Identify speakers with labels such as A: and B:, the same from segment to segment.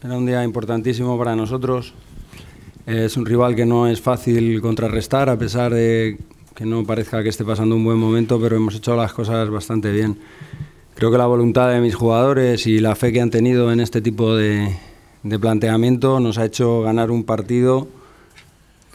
A: Era un día importantísimo para nosotros. Es un rival que no es fácil contrarrestar, a pesar de que no parezca que esté pasando un buen momento, pero hemos hecho las cosas bastante bien. Creo que la voluntad de mis jugadores y la fe que han tenido en este tipo de planteamiento nos ha hecho ganar un partido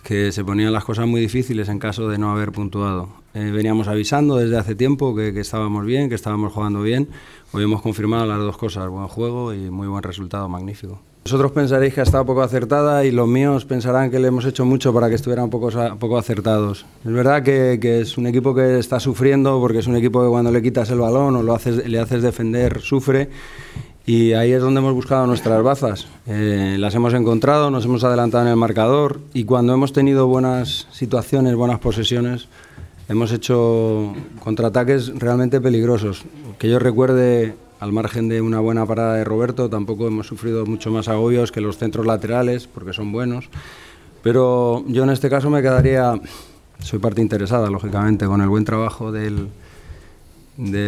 A: que se ponían las cosas muy difíciles en caso de no haber puntuado. Veníamos avisando desde hace tiempo que estábamos bien, que estábamos jugando bien. Hoy hemos confirmado las dos cosas, buen juego y muy buen resultado, magnífico. Vosotros pensaréis que ha estado poco acertada y los míos pensarán que le hemos hecho mucho para que estuvieran poco acertados. Es verdad que es un equipo que está sufriendo, porque es un equipo que cuando le quitas el balón o le haces defender, sufre. Y ahí es donde hemos buscado nuestras bazas. Las hemos encontrado, nos hemos adelantado en el marcador y cuando hemos tenido buenas situaciones, buenas posesiones, hemos hecho contraataques realmente peligrosos. Que yo recuerde, al margen de una buena parada de Roberto, tampoco hemos sufrido mucho más agobios que los centros laterales, porque son buenos. Pero yo en este caso me quedaría, soy parte interesada, lógicamente, con el buen trabajo del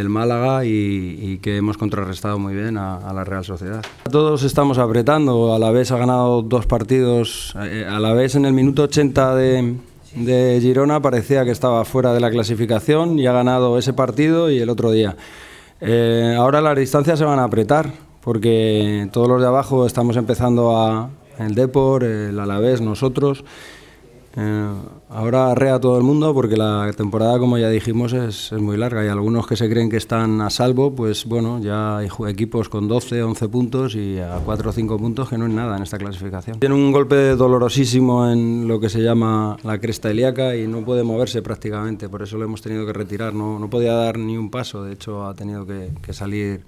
A: Málaga y que hemos contrarrestado muy bien a la Real Sociedad. Todos estamos apretando, Alavés ha ganado 2 partidos, Alavés en el minuto 80 de Girona parecía que estaba fuera de la clasificación y ha ganado ese partido y el otro día. Ahora las distancias se van a apretar porque todos los de abajo estamos empezando el Depor, el Alavés, nosotros. Ahora arrea todo el mundo porque la temporada, como ya dijimos, es muy larga. Hay algunos que se creen que están a salvo, pues bueno, ya hay equipos con 12, 11 puntos y a 4 o 5 puntos que no es nada en esta clasificación. Tiene un golpe dolorosísimo en lo que se llama la cresta ilíaca y no puede moverse prácticamente, por eso lo hemos tenido que retirar. No podía dar ni un paso, de hecho ha tenido que salir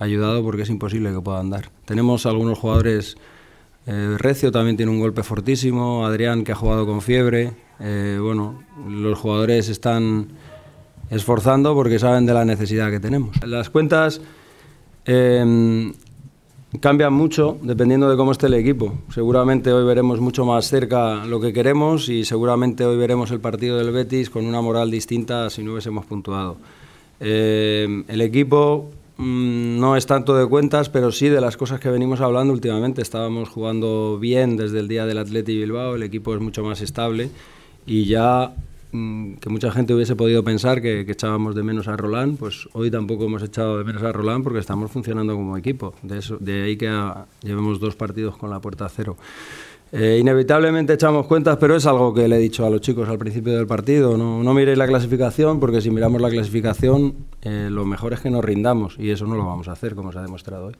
A: ayudado porque es imposible que pueda andar. Tenemos algunos jugadores. Recio también tiene un golpe fortísimo, Adrián que ha jugado con fiebre, bueno, los jugadores están esforzando porque saben de la necesidad que tenemos. Las cuentas cambian mucho dependiendo de cómo esté el equipo. Seguramente hoy veremos mucho más cerca lo que queremos y seguramente hoy veremos el partido del Betis con una moral distinta si no hubiésemos puntuado. El equipo no es tanto de cuentas, pero sí de las cosas que venimos hablando últimamente. Estábamos jugando bien desde el día del Athletic Bilbao, el equipo es mucho más estable y ya que mucha gente hubiese podido pensar que echábamos de menos a Roland, pues hoy tampoco hemos echado de menos a Roland porque estamos funcionando como equipo. De ahí que llevemos 2 partidos con la puerta a 0. Inevitablemente echamos cuentas, pero es algo que le he dicho a los chicos al principio del partido. No miréis la clasificación, porque si miramos la clasificación, lo mejor es que nos rindamos, y eso no lo vamos a hacer, como se ha demostrado hoy.